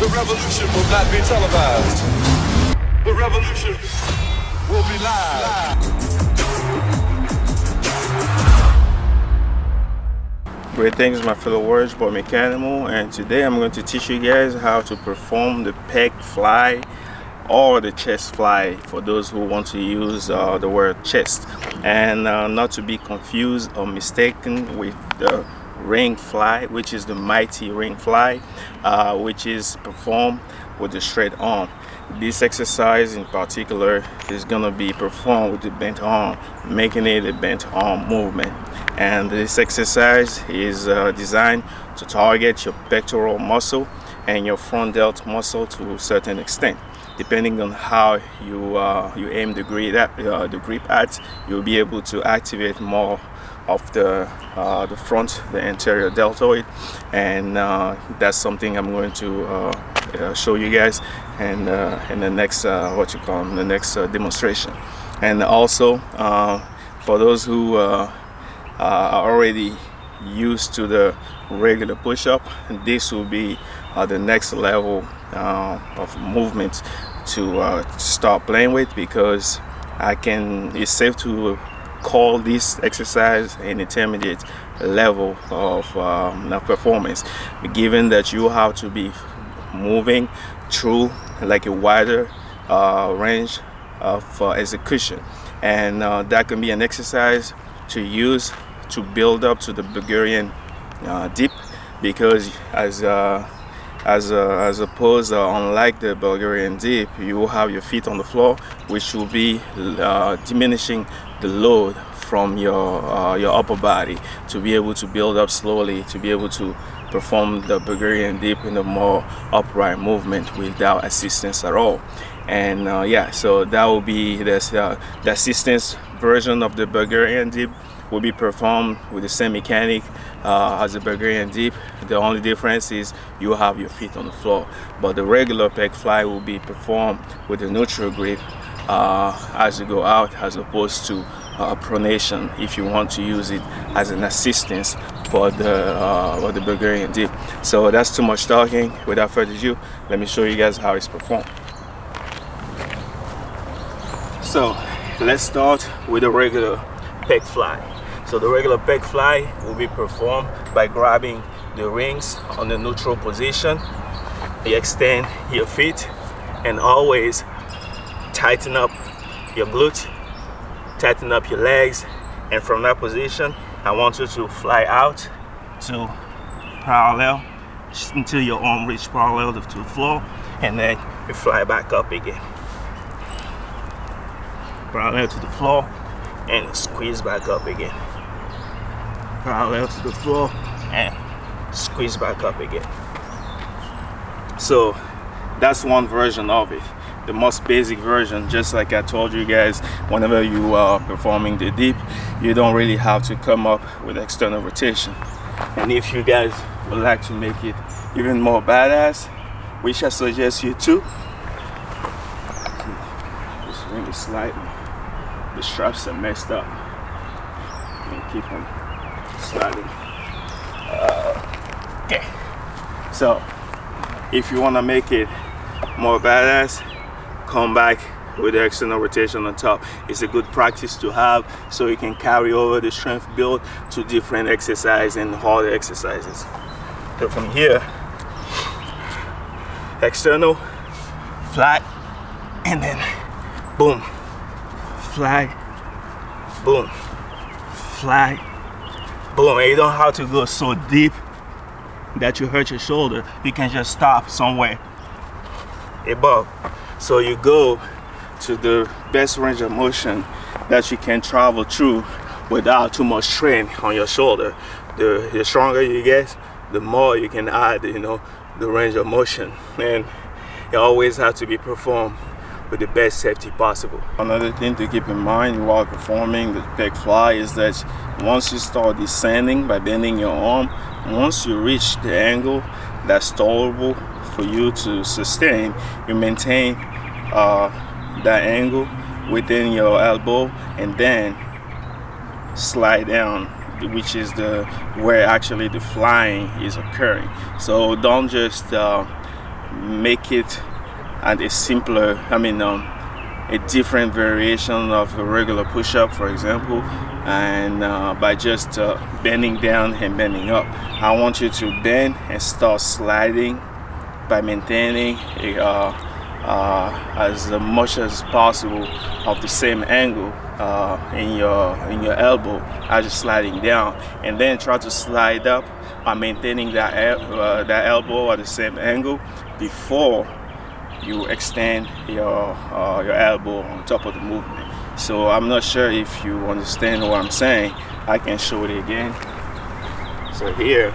The revolution will not be televised. The revolution will be live. Great things, my fellow warriors, by Meckanimal, and today I'm going to teach you guys how to perform the pec fly or the chest fly for those who want to use the word chest, and not to be confused or mistaken with the ring fly, which is the mighty ring fly, which is performed with the straight arm. This exercise in particular is going to be performed with the bent arm, making it a bent arm movement. And this exercise is designed to target your pectoral muscle and your front delt muscle to a certain extent. Depending on how you aim the grip at, you'll be able to activate more of the front, the anterior deltoid, and that's something I'm going to show you guys in the next the next demonstration. And also for those who are already used to the regular push-up, this will be the next level of movement to start playing with, because it's safe to call this exercise an intermediate level of performance, given that you have to be moving through like a wider range of execution, and that can be an exercise to use to build up to the Bulgarian dip, because as opposed unlike the Bulgarian dip, you will have your feet on the floor, which will be diminishing the load from your upper body to be able to build up slowly, to be able to perform the Bulgarian dip in a more upright movement without assistance at all. And yeah, so that will be the assistance version of the Bulgarian dip will be performed with the same mechanic as the Bulgarian dip. The only difference is you have your feet on the floor, but the regular pec fly will be performed with the neutral grip as you go out, as opposed to pronation, if you want to use it as an assistance for the Bulgarian dip. So that's too much talking. Without further ado, let me show you guys how it's performed. So let's start with the regular pec fly. So the regular pec fly will be performed by grabbing the rings on the neutral position. You extend your feet and always tighten up your glute, tighten up your legs, and from that position I want you to fly out to parallel until your arm reaches parallel to the floor, and then you fly back up again, parallel to the floor, and squeeze back up again, parallel to the floor, and squeeze back up again. So that's one version of it, the most basic version. Just like I told you guys, whenever you are performing the dip, you don't really have to come up with external rotation. And if you guys would like to make it even more badass, which I suggest you to, just swing it slightly. The straps are messed up, and keep them sliding. Okay, so if you want to make it more badass, come back with the external rotation on top. It's a good practice to have, so you can carry over the strength build to different exercises and harder exercises. So from here, external, flat, and then boom, flag, boom, flag, boom. And you don't have to go so deep that you hurt your shoulder. You can just stop somewhere above, so you go to the best range of motion that you can travel through without too much strain on your shoulder. The stronger you get, the more you can add, the range of motion, and it always has to be performed with the best safety possible. Another thing to keep in mind while performing the pec fly is that once you start descending by bending your arm, once you reach the angle that's tolerable for you to sustain, you maintain that angle within your elbow, and then slide down, which is where actually the flying is occurring. So don't just make it and a simpler, a different variation of a regular push-up, for example, and by just bending down and bending up. I want you to bend and start sliding by maintaining as much as possible of the same angle in your elbow as you're sliding down, and then try to slide up by maintaining that elbow at the same angle before you extend your elbow on top of the movement. So I'm not sure if you understand what I'm saying. I can show it again. So here,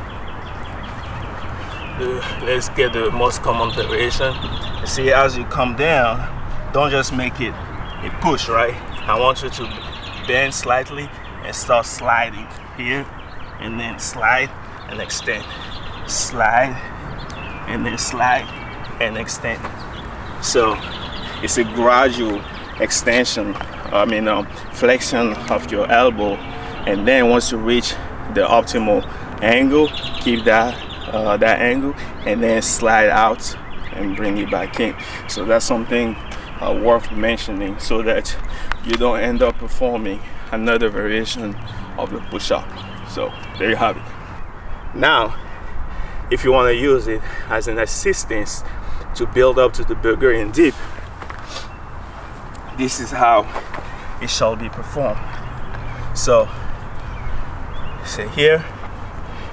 let's get the most common variation. You see, as you come down, don't just make it a push, right? I want you to bend slightly and start sliding here, and then slide and extend, slide and then slide and extend. So it's a gradual extension, flexion of your elbow, and then once you reach the optimal angle, keep that angle, and then slide out and bring it back in. So that's something worth mentioning, so that you don't end up performing another variation of the push-up. So there you have it. Now, if you want to use it as an assistance to build up to the Bulgarian dip, this is how it shall be performed. So say here,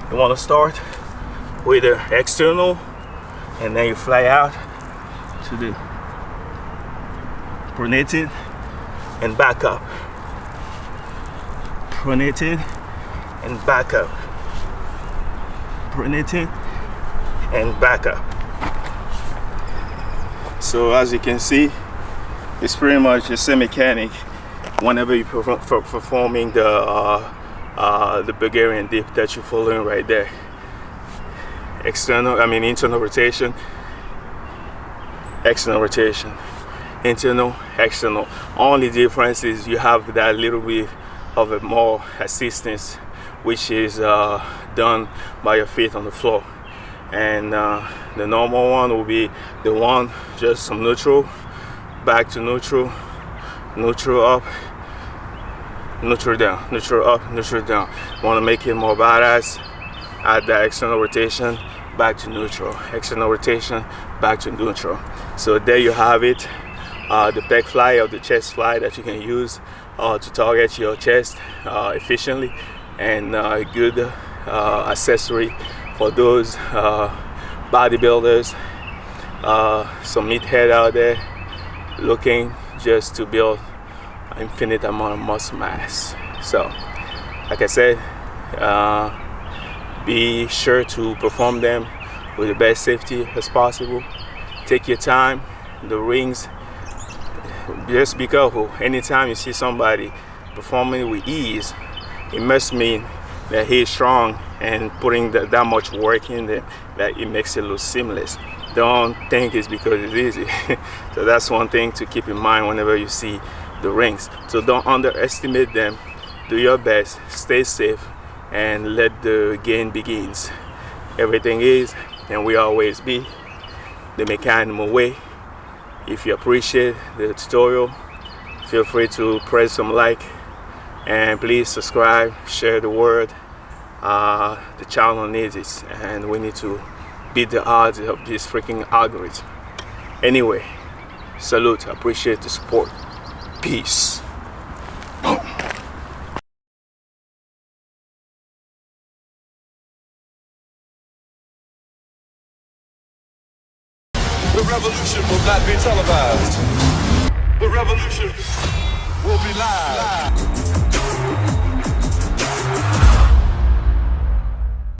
you want to start with the external, and then you fly out to the pronated and back up, pronated and back up, pronated and back up. So as you can see, it's pretty much the same mechanic whenever you're performing the Bulgarian dip that you're following right there. Internal rotation, external rotation, internal, external. Only difference is you have that little bit of a more assistance, which is done by your feet on the floor. And the normal one will be the one just some neutral, back to neutral, neutral up, neutral down, neutral up, neutral down. Want to make it more badass, add that external rotation, back to neutral, external rotation, back to neutral. So there you have it, the pec fly or the chest fly that you can use to target your chest efficiently, and a good accessory for those bodybuilders, some meathead out there looking just to build infinite amount of muscle mass. So like I said, be sure to perform them with the best safety as possible. Take your time. The rings, just be careful. Anytime you see somebody performing with ease, it must mean that he is strong and putting that much work in there, that it makes it look seamless. Don't think it's because it's easy. So that's one thing to keep in mind whenever you see the rings. So don't underestimate them. Do your best, stay safe, and let the game begins. Everything is and will always be the Meckanimal way. If you appreciate the tutorial, feel free to press some like, and please subscribe, share the word. The channel needs it, and we need to beat the odds of this freaking algorithm. Anyway, salute, appreciate the support. Peace. The revolution will not be televised. The revolution will be live.